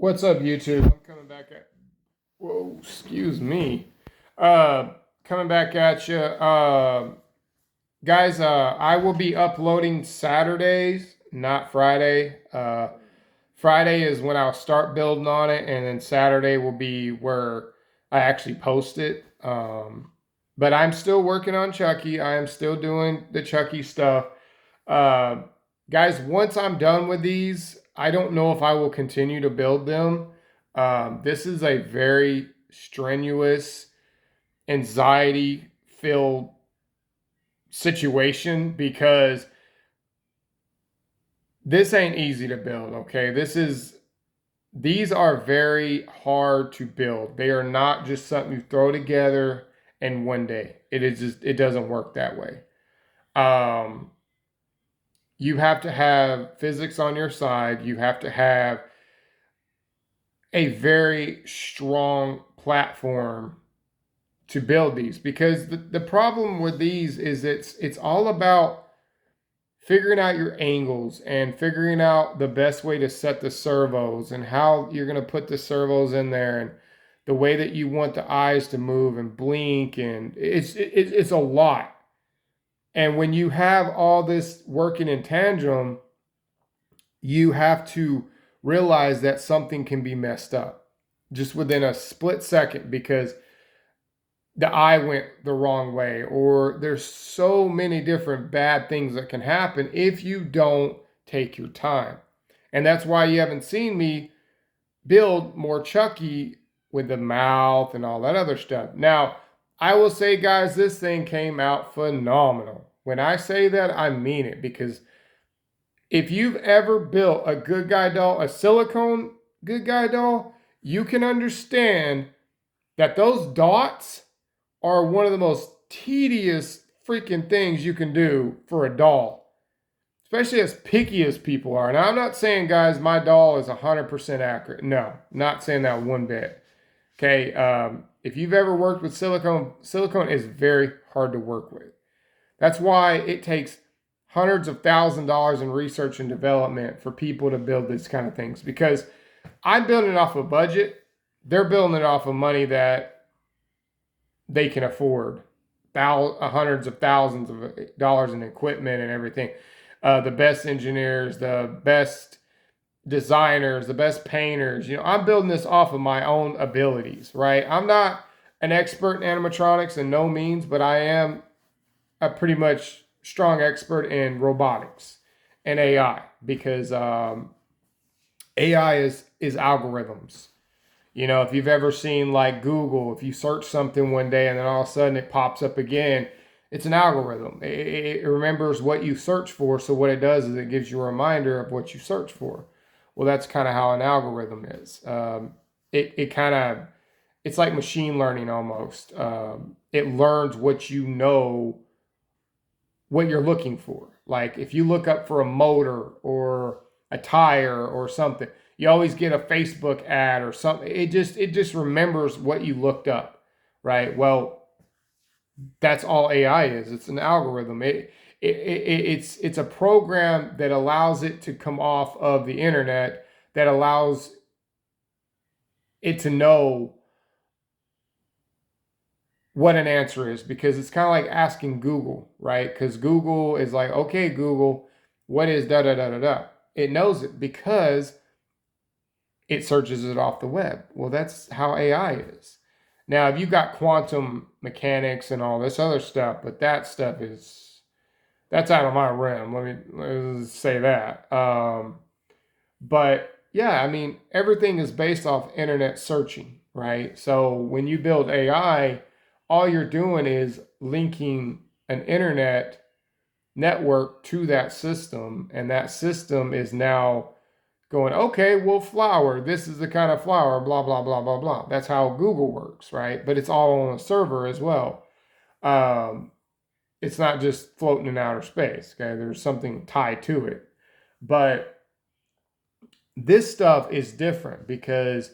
What's up, YouTube? I'm coming back at. Whoa, excuse me. Uh, Coming back at you, guys. I will be uploading Saturdays, not Friday. Friday is when I'll start building on it, and then Saturday will be where I actually post it. But I'm still working on Chucky. I am still doing the Chucky stuff. Uh, Guys, once I'm done with these, I don't know if I will continue to build them. This is a very strenuous, anxiety filled situation because this ain't easy to build, okay? These are very hard to build. They are not just something you throw together in one day. It doesn't work that way. Um, you have to have physics on your side. You have to have a very strong platform to build these because the problem with these is it's all about figuring out your angles and figuring out the best way to set the servos and how you're going to put the servos in there and the way that you want the eyes to move and blink, and it's a lot. And when you have all this working in tandem, you have to realize that something can be messed up just within a split second because the eye went the wrong way, or there's so many different bad things that can happen if you don't take your time. And that's why you haven't seen me build more Chucky with the mouth and all that other stuff. Now, I will say, guys, this thing came out phenomenal. When I say that, I mean it, because if you've ever built a good guy doll, a silicone good guy doll, you can understand that those dots are one of the most tedious freaking things you can do for a doll, especially as picky as people are. Now, I'm not saying, guys, my doll is 100% accurate. No, not saying that one bit. Okay, if you've ever worked with silicone, silicone is very hard to work with. That's why it takes hundreds of thousands of dollars in research and development for people to build these kind of things, because I'm building it off a budget. They're building it off of money that they can afford, hundreds of thousands of dollars in equipment and everything. The best engineers, the best designers, the best painters. I'm building this off of my own abilities, right? I'm not an expert in animatronics in no means, but I am a pretty much strong expert in robotics and AI, because AI is algorithms. If you've ever seen, like, Google, if you search something one day and then all of a sudden it pops up again, it's an algorithm. It remembers what you search for. So what it does is it gives you a reminder of what you search for. Well, that's kind of how an algorithm is. It's like machine learning almost. It learns what you're looking for. Like, if you look up for a motor or a tire or something, you always get a Facebook ad or something. It just remembers what you looked up, right? Well, that's all AI is. It's an algorithm. It's a program that allows it to come off of the internet, that allows it to know what an answer is, because it's kind of like asking Google, right? Because Google is like, okay, Google, what is da da da da da? It knows it because it searches it off the web. Well, that's how AI is. Now, if you've got quantum mechanics and all this other stuff, but that stuff that's out of my realm. Let's say that. But yeah, I mean, everything is based off internet searching, right? So when you build AI, all you're doing is linking an internet network to that system, and that system is now going, okay, well, flower, this is the kind of flower, blah, blah, blah, blah, blah. That's how Google works, right? But it's all on a server as well. Um, it's not just floating in outer space, okay? There's something tied to it. But this stuff is different because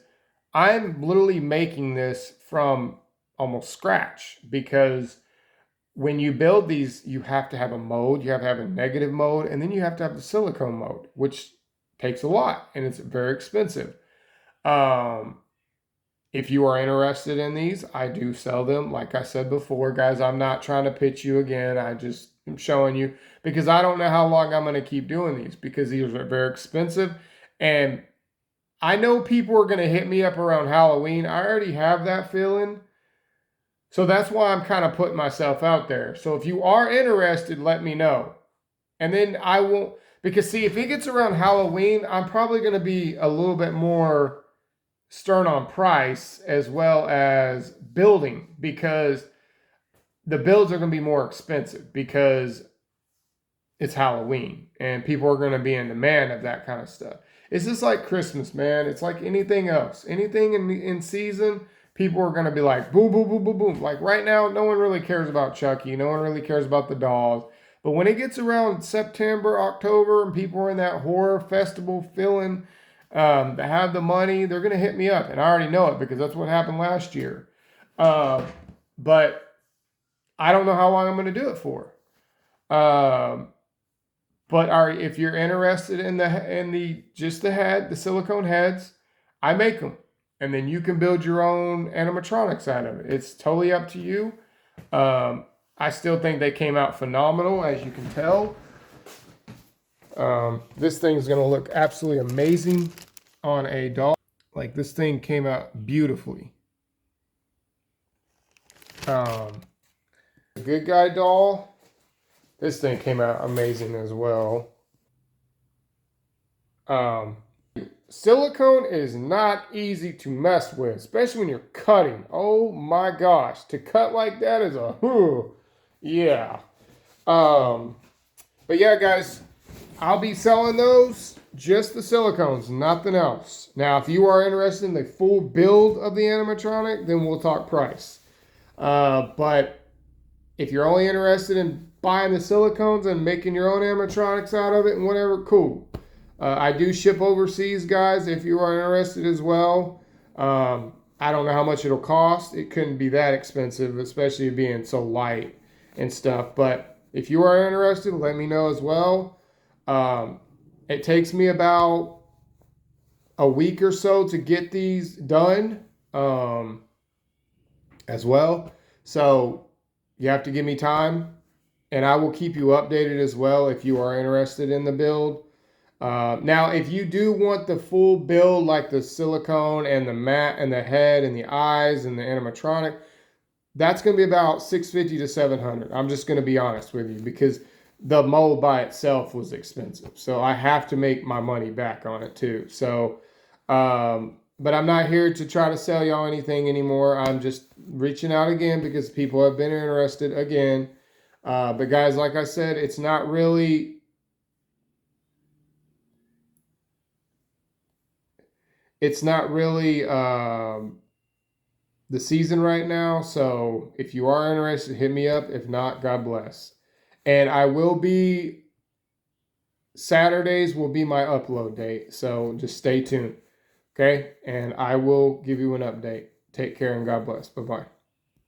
I'm literally making this from almost scratch, because when you build these, you have to have a mode, you have to have a negative mode, and then you have to have the silicone mode, which takes a lot and it's very expensive. Um, if you are interested in these, I do sell them. Like I said before, guys, I'm not trying to pitch you again. I just am showing you because I don't know how long I'm going to keep doing these because these are very expensive. And I know people are going to hit me up around Halloween. I already have that feeling. So that's why I'm kind of putting myself out there. So if you are interested, let me know. And then I won't, because see, if it gets around Halloween, I'm probably going to be a little bit more stern on price as well as building because the builds are going to be more expensive because it's Halloween and people are going to be in demand of that kind of stuff. It's just like Christmas, man. It's like anything else. Anything in season, people are going to be like, boom, boom, boom, boom, boom. Like right now, no one really cares about Chucky. No one really cares about the dolls. But when it gets around September, October, and people are in that horror festival feeling that have the money, they're going to hit me up. And I already know it because that's what happened last year. But I don't know how long I'm going to do it for. Um, but if you're interested in the just the head, the silicone heads, I make them, and then you can build your own animatronics out of it. It's totally up to you. I still think they came out phenomenal, as you can tell. This thing's gonna look absolutely amazing on a doll. Like this thing came out beautifully. The Good Guy doll. This thing came out amazing as well. Silicone is not easy to mess with, especially when you're cutting. Oh my gosh, to cut like that is a yeah. But yeah, guys, I'll be selling those, just the silicones, nothing else. Now, if you are interested in the full build of the animatronic, then we'll talk price. But if you're only interested in buying the silicones and making your own animatronics out of it and whatever, cool. I do ship overseas, guys, if you are interested as well. I don't know how much it'll cost. It couldn't be that expensive, especially being so light and stuff. But if you are interested, let me know as well. It takes me about a week or so to get these done as well. So you have to give me time, and I will keep you updated as well if you are interested in the build. Now, if you do want the full build, like the silicone and the mat and the head and the eyes and the animatronic, that's going to be about $650 to $700. I'm just going to be honest with you because the mold by itself was expensive. So I have to make my money back on it too. So, but I'm not here to try to sell y'all anything anymore. I'm just reaching out again because people have been interested again. But guys, like I said, it's not really the season right now. So if you are interested, hit me up. If not, God bless. And I will be, Saturdays will be my upload date. So just stay tuned. Okay. And I will give you an update. Take care and God bless. Bye bye.